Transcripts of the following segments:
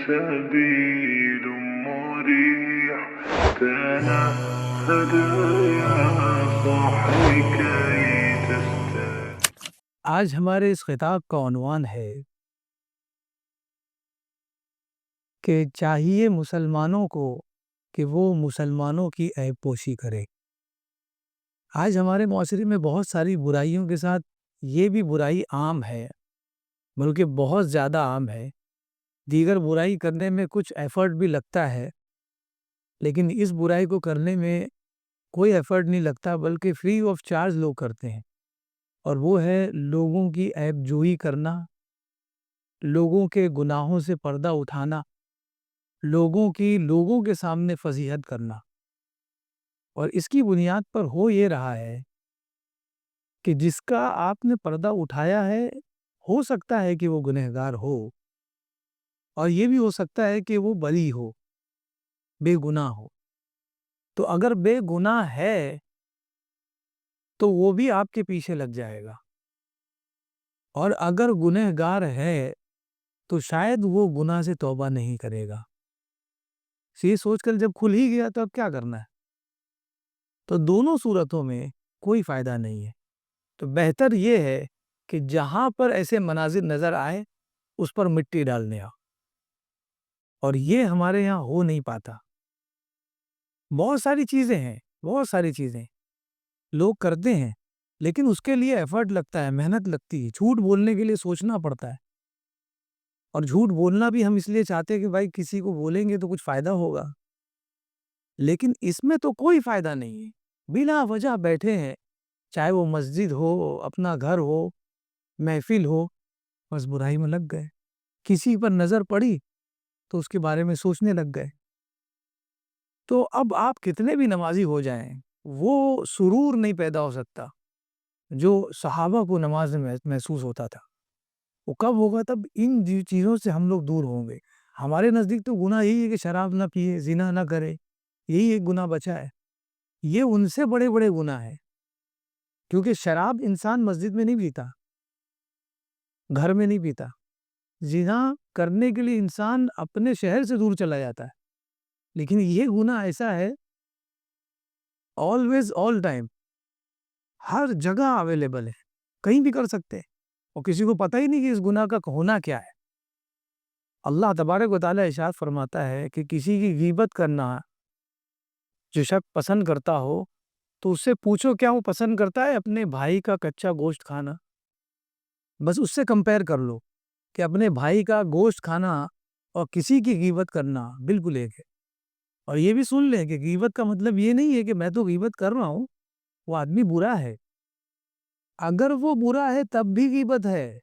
سبيل مريح تنهد يا صاحي كي تستريح. آج ہمارے اس خطاب کا عنوان ہے کہ چاہیے مسلمانوں کو کہ وہ مسلمانوں کی عیب پوشی کرے۔ آج ہمارے معاشرے میں بہت ساری برائیوں کے ساتھ یہ بھی برائی عام ہے، بلکہ بہت زیادہ عام ہے۔ دیگر برائی کرنے میں کچھ ایفرٹ بھی لگتا ہے، لیکن اس برائی کو کرنے میں کوئی ایفرٹ نہیں لگتا، بلکہ فری آف چارج لوگ کرتے ہیں، اور وہ ہے لوگوں کی عیب جوئی کرنا، لوگوں کے گناہوں سے پردہ اٹھانا، لوگوں کے سامنے فضیحت کرنا۔ اور اس کی بنیاد پر ہو یہ رہا ہے کہ جس کا آپ نے پردہ اٹھایا ہے، ہو سکتا ہے کہ وہ گنہگار ہو، اور یہ بھی ہو سکتا ہے کہ وہ بری ہو، بے گناہ ہو۔ تو اگر بے گناہ ہے تو وہ بھی آپ کے پیچھے لگ جائے گا، اور اگر گنہگار ہے تو شاید وہ گناہ سے توبہ نہیں کرے گا۔ یہ سوچ کر جب کھل ہی گیا تو اب کیا کرنا ہے؟ تو دونوں صورتوں میں کوئی فائدہ نہیں ہے۔ تو بہتر یہ ہے کہ جہاں پر ایسے مناظر نظر آئے اس پر مٹی ڈالنے آؤ، اور یہ ہمارے یہاں ہو نہیں پاتا۔ بہت ساری چیزیں لوگ کرتے ہیں، لیکن اس کے لیے ایفرٹ لگتا ہے، محنت لگتی ہے، جھوٹ بولنے کے لیے سوچنا پڑتا ہے، اور جھوٹ بولنا بھی ہم اس لیے چاہتے ہیں کہ بھائی کسی کو بولیں گے تو کچھ فائدہ ہوگا، لیکن اس میں تو کوئی فائدہ نہیں ہے۔ بلا وجہ بیٹھے ہیں، چاہے وہ مسجد ہو، اپنا گھر ہو، محفل ہو، بس برائی میں لگ گئے۔ کسی پر نظر پڑی تو اس کے بارے میں سوچنے لگ گئے۔ تو اب آپ کتنے بھی نمازی ہو جائیں، وہ سرور نہیں پیدا ہو سکتا جو صحابہ کو نماز میں محسوس ہوتا تھا۔ وہ کب ہوگا؟ تب ان چیزوں سے ہم لوگ دور ہوں گے۔ ہمارے نزدیک تو گناہ یہی ہے کہ شراب نہ پیے، زنا نہ کرے، یہی ایک گناہ بچا ہے۔ یہ ان سے بڑے بڑے گناہ ہیں، کیونکہ شراب انسان مسجد میں نہیں پیتا، گھر میں نہیں پیتا۔ زنا کرنے کے لیے انسان اپنے شہر سے دور چلا جاتا ہے، لیکن یہ گناہ ایسا ہے always all time، ہر جگہ اویلیبل ہے، کہیں بھی کر سکتے ہیں، اور کسی کو پتہ ہی نہیں کہ اس گناہ کا ہونا کیا ہے۔ اللہ تبارک و تعالیٰ ارشاد فرماتا ہے کہ کسی کی غیبت کرنا جو شخص پسند کرتا ہو تو اس سے پوچھو کیا وہ پسند کرتا ہے اپنے بھائی کا کچا گوشت کھانا؟ بس اس سے کمپیئر کر لو کہ اپنے بھائی کا گوشت کھانا اور کسی کی غیبت کرنا بالکل ایک ہے۔ اور یہ بھی سن لیں کہ غیبت کا مطلب یہ نہیں ہے کہ میں تو غیبت کر رہا ہوں، وہ آدمی برا ہے۔ اگر وہ برا ہے تب بھی غیبت ہے،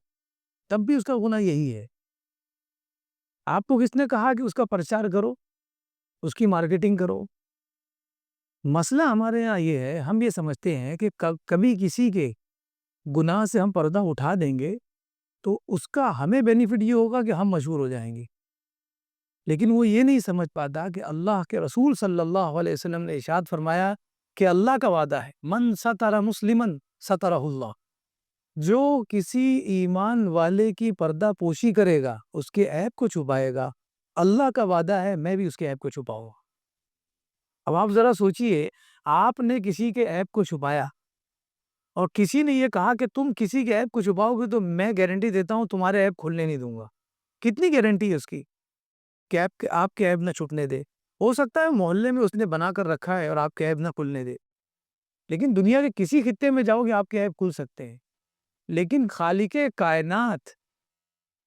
تب بھی اس کا گناہ یہی ہے۔ آپ کو کس نے کہا کہ اس کا پرچار کرو، اس کی مارکیٹنگ کرو؟ مسئلہ ہمارے یہاں یہ ہے، ہم یہ سمجھتے ہیں کہ کبھی کسی کے گناہ سے ہم پردہ اٹھا دیں گے تو اس کا ہمیں بینیفٹ یہ ہوگا کہ ہم مشہور ہو جائیں گے، لیکن وہ یہ نہیں سمجھ پاتا کہ اللہ کے رسول صلی اللہ علیہ وسلم نے ارشاد فرمایا کہ اللہ کا وعدہ ہے، من ستر مسلمن سترہ اللہ، جو کسی ایمان والے کی پردہ پوشی کرے گا، اس کے عیب کو چھپائے گا، اللہ کا وعدہ ہے میں بھی اس کے عیب کو چھپاؤں گا۔ اب آپ ذرا سوچئے، آپ نے کسی کے عیب کو چھپایا، اور کسی نے یہ کہا کہ تم کسی کے عیب کو چھپاؤ گے تو میں گارنٹی دیتا ہوں تمہارے عیب کھلنے نہیں دوں گا۔ کتنی گارنٹی ہے اس کی کہ آپ کے عیب نہ چھپنے دے؟ ہو سکتا ہے محلے میں اس نے بنا کر رکھا ہے اور آپ کے عیب نہ کھلنے دے، لیکن دنیا کے کسی خطے میں جاؤ گے آپ کے عیب کھل سکتے ہیں۔ لیکن خالق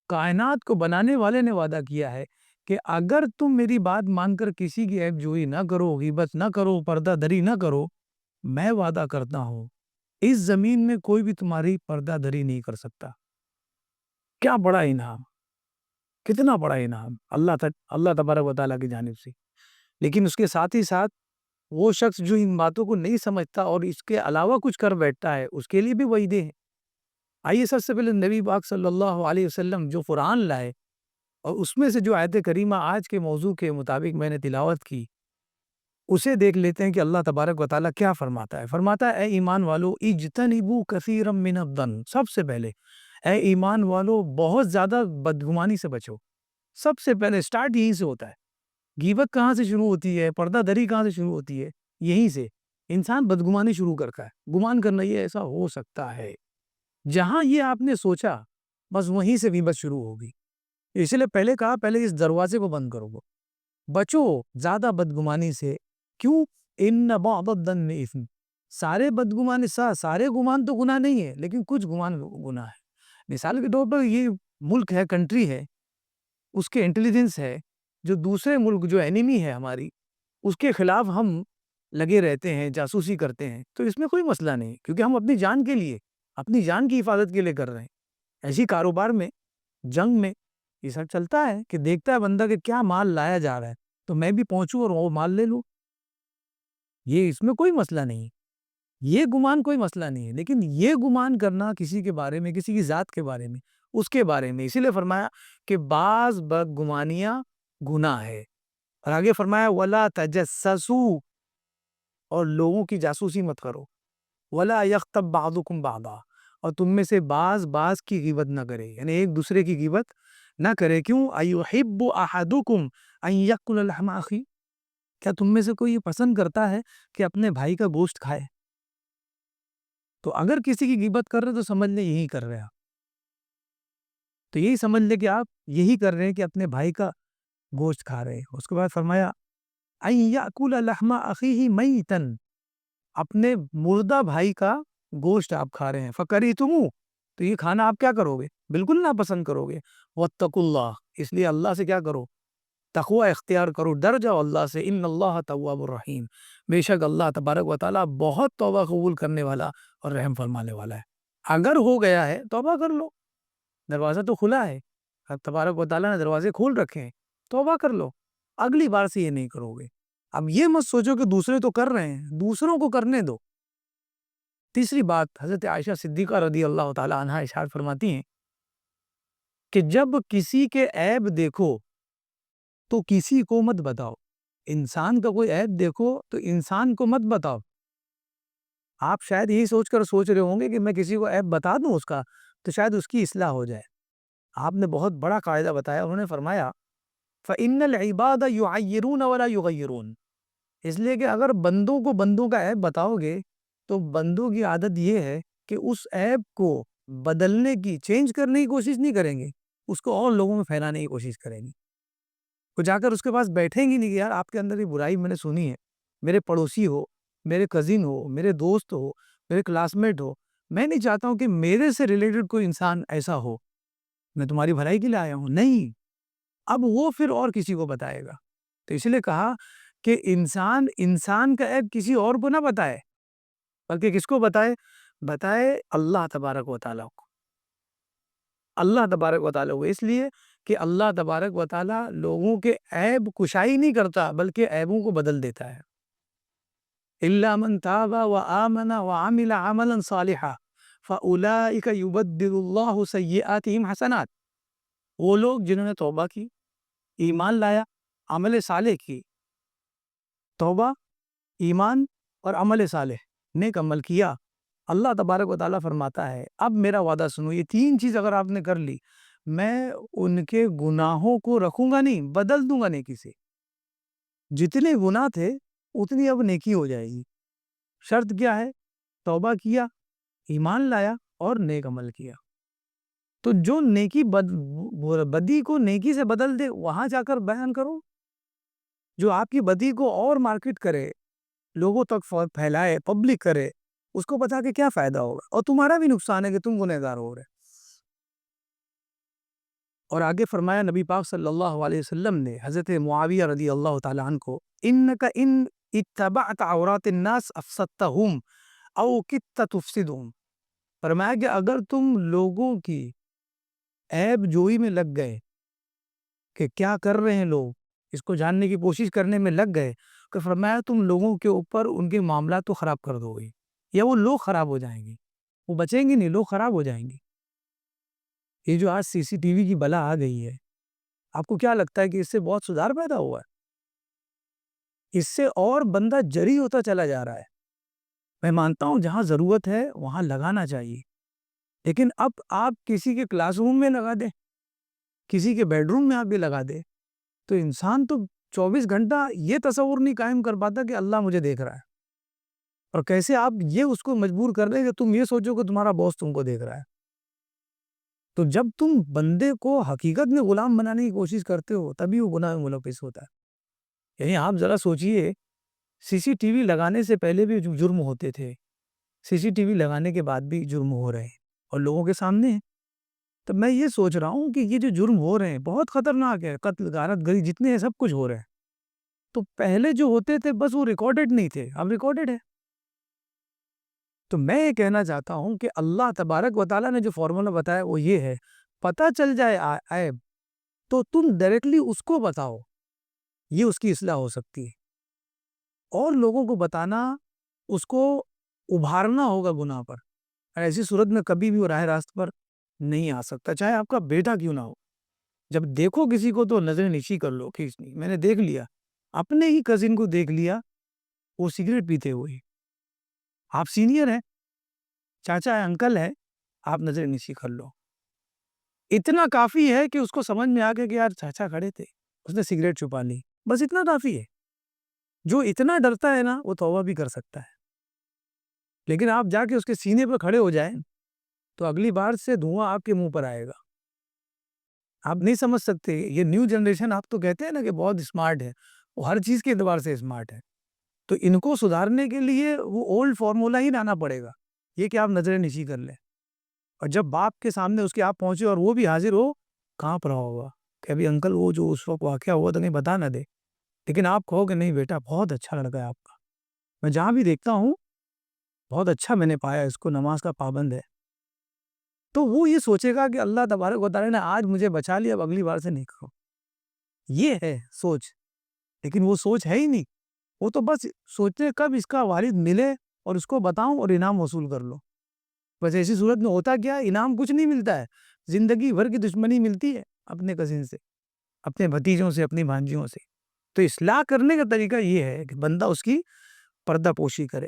کائنات کو بنانے والے نے وعدہ کیا ہے کہ اگر تم میری بات مان کر کسی کی عیب جوئی نہ کرو، غیبت نہ کرو، پردہ دری نہ کرو، میں وعدہ کرتا ہوں اس زمین میں کوئی بھی تمہاری پردہ دری نہیں کر سکتا۔ کیا بڑا انعام، کتنا بڑا انعام اللہ تبارک و تعالیٰ کی جانب سے۔ لیکن اس کے ساتھ ہی ساتھ وہ شخص جو ان باتوں کو نہیں سمجھتا اور اس کے علاوہ کچھ کر بیٹھتا ہے، اس کے لیے بھی وعیدیں ہیں۔ آئیے سب سے پہلے نبی پاک صلی اللہ علیہ وسلم جو قرآن لائے، اور اس میں سے جو آیت کریمہ آج کے موضوع کے مطابق میں نے تلاوت کی، اسے دیکھ لیتے ہیں کہ اللہ تبارک و تعالیٰ کیا فرماتا ہے۔ فرماتا ہے اے ایمان والو اجتنبوا کثیرا من الظن، سب سے پہلے اے ایمان والو بہت زیادہ بدگمانی سے بچو۔ سب سے پہلے سٹارٹ یہیں سے ہوتا ہے. غیبت کہاں سے شروع ہوتی ہے؟ پردہ دری کہاں سے شروع ہوتی ہے؟ یہیں سے. انسان بدگمانی شروع کرتا ہے، گمان کرنا یہ ایسا ہو سکتا ہے. جہاں یہ آپ نے سوچا بس وہیں سے غیبت شروع ہوگی. اس لیے پہلے کہا پہلے اس دروازے کو بند کرو. بچو زیادہ بدگمانی سے. کیوں؟ ان بعض الظن اثم. سارے بدگمان سارے گمان تو گناہ نہیں ہے، لیکن کچھ گمان گناہ ہے. مثال کے طور پر یہ ملک ہے، کنٹری ہے، اس کے انٹیلیجنس ہے، جو دوسرے ملک جو اینیمی ہے ہماری، اس کے خلاف ہم لگے رہتے ہیں، جاسوسی کرتے ہیں، تو اس میں کوئی مسئلہ نہیں، کیونکہ ہم اپنی جان کے لیے، اپنی جان کی حفاظت کے لیے کر رہے ہیں. ایسی کاروبار میں، جنگ میں یہ سب چلتا ہے کہ دیکھتا ہے بندہ کہ کیا مال لایا جا رہا ہے تو میں بھی پہنچوں اور وہ مال لے لوں. یہ اس میں کوئی مسئلہ نہیں، یہ گمان کوئی مسئلہ نہیں ہے. لیکن یہ گمان کرنا کسی کے بارے میں، کسی کی ذات کے بارے میں، اس کے بارے میں، اسی لیے فرمایا کہ بعض بدگمانیاں گناہ ہے. اور آگے فرمایا وَلَا تَجَسَّسُوا، اور لوگوں کی جاسوسی مت کرو. وَلَا يَغْتَبْ بَعْضُكُمْ بَعْضًا، اور تم میں سے بعض کی غیبت نہ کرے، یعنی ایک دوسرے کی غیبت نہ کرے. کیوں؟ أَيُحِبُّ أَحَدُكُمْ أَن يَأْكُلَ لَحْمَ أَخِيهِ، کیا تم میں سے کوئی یہ پسند کرتا ہے کہ اپنے بھائی کا گوشت کھائے؟ تو اگر کسی کی غیبت کر رہے تو سمجھ لیں یہی کر رہے ہیں آپ. تو یہی سمجھ لیں کہ آپ یہی کر رہے ہیں کہ اپنے بھائی کا گوشت کھا رہے ہیں. اس کے بعد فرمایا أَن يَأْكُلَ لَحْمَ أَخِيهِ مَيْتًا، اپنے مردہ بھائی کا گوشت آپ کھا رہے ہیں. فَكَرِهْتُمُوهُ، تو یہ کھانا آپ کیا کرو گے؟ بالکل ناپسند کرو گے. وَاتَّقُوا اللَّهَ، اس لیے اللہ سے کیا کرو؟ تقوی اختیار کرو، ڈر جاؤ اللہ سے. ان اللہ تواب الرحیم، بے شک اللہ تبارک و تعالیٰ بہت توبہ قبول کرنے والا اور رحم فرمانے والا ہے. اگر ہو گیا ہے توبہ کر لو، دروازہ تو کھلا ہے، تبارک و تعالیٰ نے دروازے کھول رکھے ہیں، توبہ کر لو. اگلی بار سے یہ نہیں کرو گے. اب یہ مت سوچو کہ دوسرے تو کر رہے ہیں، دوسروں کو کرنے دو. تیسری بات، حضرت عائشہ صدیقہ رضی اللہ تعالیٰ عنہا ارشاد فرماتی ہیں کہ جب کسی کے عیب دیکھو تو کسی کو مت بتاؤ. انسان کا کوئی عیب دیکھو تو انسان کو مت بتاؤ. آپ شاید یہی سوچ رہے ہوں گے کہ میں کسی کو عیب بتا دوں اس کا تو شاید اس کی اصلاح ہو جائے. آپ نے بہت بڑا قاعدہ بتایا. انہوں نے فرمایا فَإِنَّ الْعِبَادَ يُعَيِّرُونَ وَلَا يُغَيِّرُونَ، اس لیے کہ اگر بندوں کو بندوں کا عیب بتاؤ گے تو بندوں کی عادت یہ ہے کہ اس عیب کو بدلنے کی، چینج کرنے کی کوشش نہیں کریں گے، اس کو اور لوگوں میں پھیلانے کی کوشش کریں گے. وہ جا کر اس کے پاس بیٹھیں گی نہیں کہ یار آپ کے اندر یہ برائی میں نے سنی ہے، میرے پڑوسی ہو، میرے کزن ہو، میرے دوست ہو، میرے کلاس میٹ ہو، میں نہیں چاہتا ہوں کہ میرے سے ریلیٹڈ کوئی انسان ایسا ہو، میں تمہاری بھلائی کے لیے آیا ہوں. نہیں، اب وہ پھر اور کسی کو بتائے گا. تو اس لیے کہا کہ انسان کا عیب کسی اور کو نہ بتائے، بلکہ کس کو بتائے؟ بتائے اللہ تبارک و تعالیٰ کو. اللہ تبارک و تعالیٰ کو، اس لیے کہ اللہ تبارک و تعالیٰ لوگوں کے عیب کشائی نہیں کرتا بلکہ عیبوں کو بدل دیتا ہے. إِلَّا مَن تَابَ وَآمَنَ وَعَمِلَ عَمَلًا صَالِحًا فَأُولَٰئِكَ يُبَدِّلُ اللَّهُ سَيِّئَاتِهِمْ حَسَنَاتٍ، وہ لوگ جنہوں نے توبہ کی، ایمان لایا، عمل صالح کی، توبہ، ایمان اور عمل صالح، نیک عمل کیا، اللہ تبارک و تعالیٰ فرماتا ہے اب میرا وعدہ سنو، یہ تین چیز اگر آپ نے کر لی میں ان کے گناہوں کو رکھوں گا نہیں، بدل دوں گا نیکی سے. جتنے گناہ تھے اتنی اب نیکی ہو جائے گی. شرط کیا ہے؟ توبہ کیا، ایمان لایا اور نیک عمل کیا. تو جو نیکی بدی کو نیکی سے بدل دے وہاں جا کر بیان کرو. جو آپ کی بدی کو اور مارکیٹ کرے، لوگوں تک پھیلائے، پبلک کرے، اس کو بتا کے کیا فائدہ ہوگا؟ اور تمہارا بھی نقصان ہے کہ تم گنہگار ہو رہے. اور آگے فرمایا نبی پاک صلی اللہ علیہ وسلم نے حضرت معاویہ رضی اللہ تعالیٰ عنہ کو انک ان اتبعت عورات الناس افسدتہم او کدت تفسدہم، فرمایا کہ اگر تم لوگوں کی عیب جوئی میں لگ گئے کہ کیا کر رہے ہیں لوگ، اس کو جاننے کی کوشش کرنے میں لگ گئے، کہ فرمایا تم لوگوں کے اوپر ان کے معاملات تو خراب کر دو گے، یا وہ لوگ خراب ہو جائیں گے، وہ بچیں گے نہیں، لوگ خراب ہو جائیں گے. یہ جو آج سی سی ٹی وی کی بلا آ گئی ہے، آپ کو کیا لگتا ہے کہ اس سے بہت سدھار پیدا ہوا ہے؟ اس سے اور بندہ جری ہوتا چلا جا رہا ہے. میں مانتا ہوں جہاں ضرورت ہے وہاں لگانا چاہیے، لیکن اب آپ کسی کے کلاس روم میں لگا دیں، کسی کے بیڈ روم میں آپ یہ لگا دے تو انسان تو 24 گھنٹہ یہ تصور نہیں قائم کر پاتا کہ اللہ مجھے دیکھ رہا ہے، اور کیسے آپ یہ اس کو مجبور کر رہے کہ تم یہ سوچو کہ تمہارا باس تم کو دیکھ رہا ہے۔ تو جب تم بندے کو حقیقت میں غلام بنانے کی کوشش کرتے ہو تبھی وہ گناہ میں ملوث ہوتا ہے۔ یعنی آپ ذرا سوچئے، سی سی ٹی وی لگانے سے پہلے بھی جرم ہوتے تھے، سی سی ٹی وی لگانے کے بعد بھی جرم ہو رہے ہیں اور لوگوں کے سامنے ہیں۔ تو میں یہ سوچ رہا ہوں کہ یہ جو جرم ہو رہے ہیں بہت خطرناک ہے، قتل غارت گری جتنے ہیں سب کچھ ہو رہے ہیں، تو پہلے جو ہوتے تھے بس وہ ریکارڈڈ نہیں تھے، اب ریکارڈڈ ہے۔ تو میں یہ کہنا چاہتا ہوں کہ اللہ تبارک و تعالیٰ نے جو فارمولا بتایا وہ یہ ہے، پتہ چل جائے عیب تو تم ڈائریکٹلی اس کو بتاؤ، یہ اس کی اصلاح ہو سکتی ہے۔ اور لوگوں کو بتانا، اس کو ابھارنا ہوگا گناہ پر، ایسی صورت میں کبھی بھی وہ راہ راست پر نہیں آ سکتا، چاہے آپ کا بیٹا کیوں نہ ہو۔ جب دیکھو کسی کو تو نظر نشی کر لو، کھینچنی۔ میں نے دیکھ لیا، اپنے ہی کزن کو دیکھ لیا، وہ سگریٹ پیتے ہوئے۔ آپ سینئر ہیں، چاچا ہے، انکل ہے، آپ نظر نشی کر لو۔ اتنا کافی ہے کہ اس کو سمجھ میں آ گیا کہ یار چاچا کھڑے تھے، اس نے سگریٹ چھپا لی، بس اتنا کافی ہے۔ جو اتنا ڈرتا ہے نا وہ توبہ بھی کر سکتا ہے، لیکن آپ جا کے اس کے سینے پہ کھڑے ہو جائیں تو اگلی بار سے دھواں آپ کے منہ پر آئے گا۔ آپ نہیں سمجھ سکتے، یہ نیو جنریشن آپ تو کہتے ہیں نا کہ بہت اسمارٹ ہے، وہ ہر چیز کے اعتبار سے اسمارٹ ہے، تو ان کو سدھارنے کے لیے وہ اولڈ فارمولا ہی لانا پڑے گا، یہ کہ آپ نظر نشی کر لیں۔ اور جب باپ کے سامنے اس کے آپ پہنچے اور وہ بھی حاضر ہو، کانپ رہا ہوگا کہ ابھی انکل وہ جو اس وقت واقعہ ہوا تو نہیں بتا نہ دے، لیکن آپ کہو کہ نہیں بیٹا بہت اچھا لڑکا ہے آپ کا، میں جہاں بھی دیکھتا ہوں بہت اچھا میں نے پایا، اس کو نماز کا پابند ہے، تو وہ یہ سوچے گا کہ اللہ تبارک و تعالیٰ نے آج مجھے بچا لیا، اب اگلی بار سے نہیں کرو۔ یہ ہے سوچ، لیکن وہ سوچ ہے ہی نہیں، وہ تو بس سوچتے کب اس کا والد ملے اور اس کو بتاؤں اور انعام وصول کر لو۔ بس ایسی صورت میں ہوتا کیا، انعام کچھ نہیں ملتا ہے، زندگی بھر کی دشمنی ملتی ہے اپنے کزن سے، اپنے بھتیجوں سے، اپنی بھانجیوں سے۔ تو اصلاح کرنے کا طریقہ یہ ہے کہ بندہ اس کی پردہ پوشی کرے،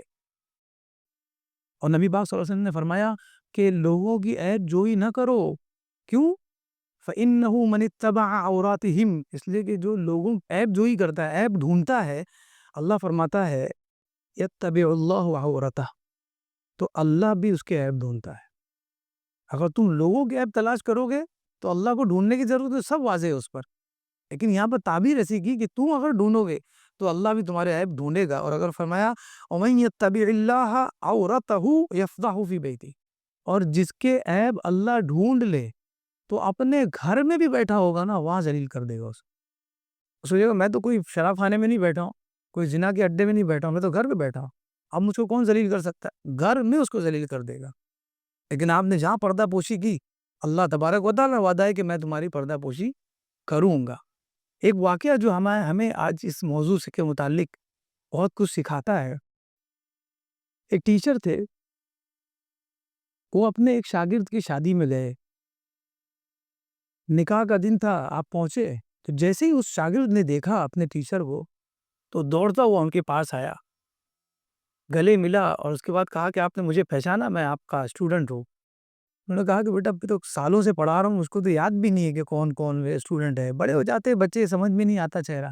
اور نبی پاک صلی اللہ علیہ وسلم نے فرمایا کہ لوگوں کی عیب جوئی نہ کرو۔ کیوں؟ فَإِنَّهُ مَنِ اتَّبَعَ عَوْرَاتِهِمْ، اس لیے کہ جو لوگوں عیب جوئی کرتا ہے، عیب ڈھونڈتا ہے، اللہ فرماتا ہے يَتَّبِعُ اللَّهُ عَوْرَتَهُ، تو اللہ بھی اس کے عیب ڈھونڈتا ہے۔ اگر تم لوگوں کے عیب تلاش کرو گے تو اللہ کو ڈھونڈنے کی ضرورت ہے، سب واضح ہے اس پر، لیکن یہاں پر تعبیر ایسی کی کہ تم اگر ڈھونڈو گے تو اللہ بھی تمہارے عیب ڈھونڈے گا۔ اور اگر فرمایا وَمَن يَتَّبِعِ اللَّهَ عَوْرَتَهُ يَفْضَحُ فِي بَيْتِهِ، اور جس کے عیب اللہ ڈھونڈ لے تو اپنے گھر میں بھی بیٹھا ہوگا نا، وہاں ذلیل کر دے گا اس کو۔ سوچے گا میں تو کوئی شراب خانے میں نہیں بیٹھا ہوں، کوئی زنا کے اڈے میں نہیں بیٹھا ہوں، میں تو گھر پہ بیٹھا ہوں، اب مجھ کو کون ذلیل کر سکتا ہے؟ گھر میں اس کو ذلیل کر دے گا۔ لیکن آپ نے جہاں پردہ پوشی کی، اللہ تبارک و تعالیٰ وعدہ ہے کہ میں تمہاری پردہ پوشی کروں گا۔ ایک واقعہ جو ہمیں آج اس موضوع سے کے متعلق بہت کچھ سکھاتا ہے۔ ایک ٹیچر تھے، وہ اپنے ایک شاگرد کی شادی میں گئے، نکاح کا دن تھا، آپ پہنچے تو جیسے ہی اس شاگرد نے دیکھا اپنے ٹیچر کو تو دوڑتا ہوا ان کے پاس آیا، گلے ملا اور اس کے بعد کہا کہ آپ نے مجھے پہچانا، میں آپ کا اسٹوڈنٹ ہوں۔ انہوں نے کہا کہ بیٹا اب تو سالوں سے پڑھا رہا ہوں، اس کو تو یاد بھی نہیں ہے کہ کون کون اسٹوڈنٹ ہے، بڑے ہو جاتے بچے سمجھ میں نہیں آتا چہرہ۔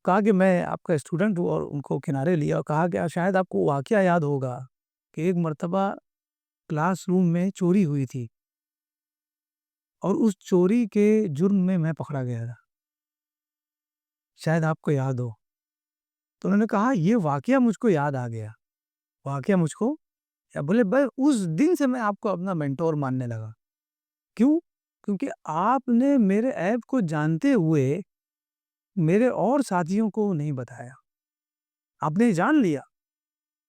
کہا کہ میں آپ کا اسٹوڈنٹ ہوں، اور ان کو کنارے لیا اور کہا کہ شاید آپ کو واقعہ یاد ہوگا کہ ایک مرتبہ کلاس روم میں چوری ہوئی تھی اور اس چوری کے جرم میں پکڑا گیا تھا، شاید آپ کو یاد ہو۔ تو انہوں نے کہا یہ واقعہ مجھ کو یاد آ گیا، واقعہ مجھ کو بولے بھائی اس دن سے میں آپ کو اپنا مینٹور ماننے لگا۔ کیوں؟ کیونکہ آپ نے میرے عیب کو جانتے ہوئے میرے اور ساتھیوں کو نہیں بتایا، آپ نے جان لیا۔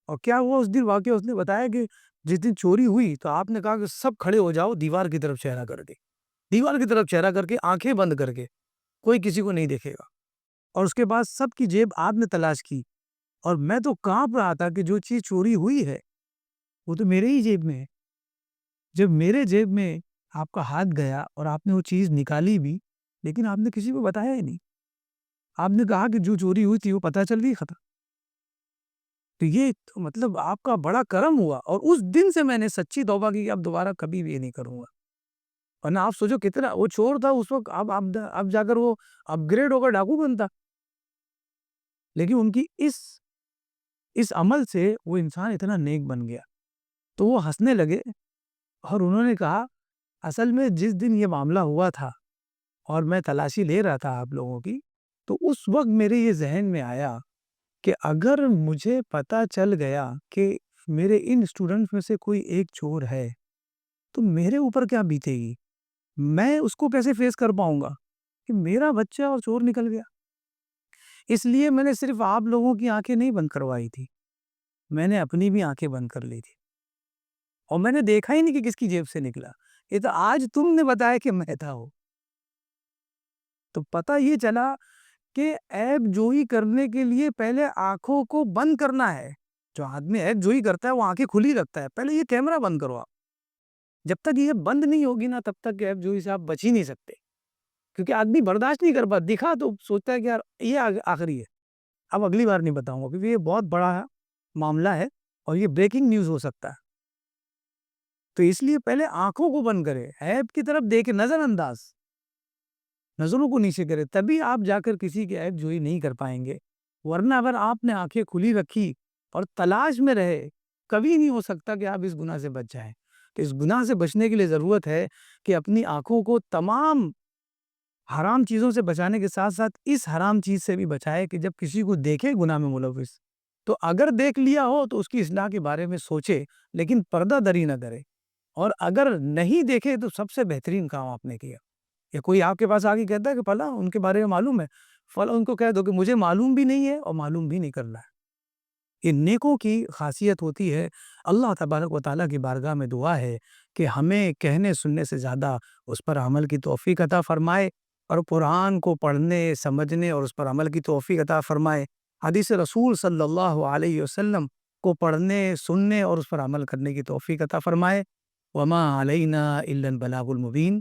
اور کیا ہوا اس دن واقعہ، اس نے بتایا کہ جس دن چوری ہوئی تو آپ نے کہا کہ سب کھڑے ہو جاؤ دیوار کی طرف چہرہ کر کے، دیوار کی طرف چہرہ کر کے، آنکھیں بند کر کے، کوئی کسی کو نہیں دیکھے گا۔ اور اس کے بعد سب کی جیب آپ نے تلاش کی، اور میں تو کانپ رہا تھا کہ جو چیز چوری ہوئی ہے وہ تو میرے ہی جیب میں ہے۔ جب میرے جیب میں آپ کا ہاتھ گیا اور آپ نے وہ چیز نکالی بھی، لیکن آپ نے کسی کو بتایا ہی نہیں، آپ نے کہا کہ جو چوری ہوئی تھی وہ پتہ چل گئی، ختم۔ تو یہ تو مطلب آپ کا بڑا کرم ہوا، اور اس دن سے میں نے سچی توبہ کی کہ اب دوبارہ کبھی بھی یہ نہیں کروں گا۔ ورنہ آپ سوچو کتنا وہ چور تھا اس وقت، اب جا کر وہ اپ گریڈ ہو کر ڈاکو بنتا، لیکن ان کی اس عمل سے وہ انسان اتنا نیک بن گیا۔ تو وہ ہنسنے لگے اور انہوں نے کہا اصل میں جس دن یہ معاملہ ہوا تھا اور میں تلاشی لے رہا تھا آپ لوگوں کی، تو اس وقت میرے یہ ذہن میں آیا کہ اگر مجھے پتا چل گیا کہ میرے ان اسٹوڈنٹس میں سے کوئی ایک چور ہے تو میرے اوپر کیا بیتے گی، میں اس کو کیسے فیس کر پاؤں گا کہ میرا بچہ اور چور نکل گیا۔ اس لیے میں نے صرف آپ لوگوں کی آنکھیں نہیں بند کروائی تھی، میں نے اپنی بھی آنکھیں بند کر لی تھی، اور میں نے دیکھا ہی نہیں کہ کس کی جیب سے نکلا، یہ تو آج تم نے بتایا کہ میں تھا ہوں۔ تو پتہ یہ چلا کہ عیب جوئی کرنے کے لیے پہلے آنکھوں کو بند کرنا ہے۔ جو آدمی عیب جوئی کرتا ہے وہ آنکھیں کھلی رکھتا ہے، پہلے یہ کیمرہ بند کرو آپ۔ جب تک یہ بند نہیں ہوگی نا تب تک عیب جوئی سے آپ بچ ہی نہیں سکتے، کیونکہ آدمی برداشت نہیں کر پاتا، دکھا تو سوچتا ہے کہ یار یہ آخری ہے، اب اگلی بار نہیں بتاؤں گا، کیونکہ یہ بہت بڑا معاملہ ہے اور یہ بریکنگ نیوز ہو سکتا ہے۔ تو اس لیے پہلے آنکھوں کو بند کرے، عیب کی طرف دیکھے، نظروں کو نیچے کرے، تبھی آپ جا کر کسی کی عیب جوئی نہیں کر پائیں گے۔ ورنہ اگر آپ نے آنکھیں کھلی رکھی اور تلاش میں رہے، کبھی نہیں ہو سکتا کہ آپ اس گناہ سے بچ جائیں۔ تو اس گناہ سے بچنے کے لیے ضرورت ہے کہ اپنی آنکھوں کو تمام حرام چیزوں سے بچانے کے ساتھ ساتھ اس حرام چیز سے بھی بچائے کہ جب کسی کو دیکھے گناہ میں ملوث، تو اگر دیکھ لیا ہو تو اس کی اصلاح کے بارے میں سوچے، لیکن پردہ دری نہ کرے، اور اگر نہیں دیکھے تو سب سے بہترین کام آپ نے کیا۔ یا کوئی آپ کے پاس آگے کہتا ہے کہ فلاں ان کے بارے میں معلوم ہے، فلاں ان کو کہہ دو کہ مجھے معلوم بھی نہیں ہے اور معلوم بھی نہیں کرنا ہے۔ یہ نیکوں کی خاصیت ہوتی ہے۔ اللہ تبارک و تعالیٰ کی بارگاہ میں دعا ہے کہ ہمیں کہنے سننے سے زیادہ اس پر عمل کی توفیق عطا فرمائے، اور قرآن کو پڑھنے سمجھنے اور اس پر عمل کی توفیق عطا فرمائے، حدیث رسول صلی اللہ علیہ وسلم کو پڑھنے سننے اور اس پر عمل کرنے کی توفیق عطا فرمائے۔ وما علینا الا البلاغ المبین۔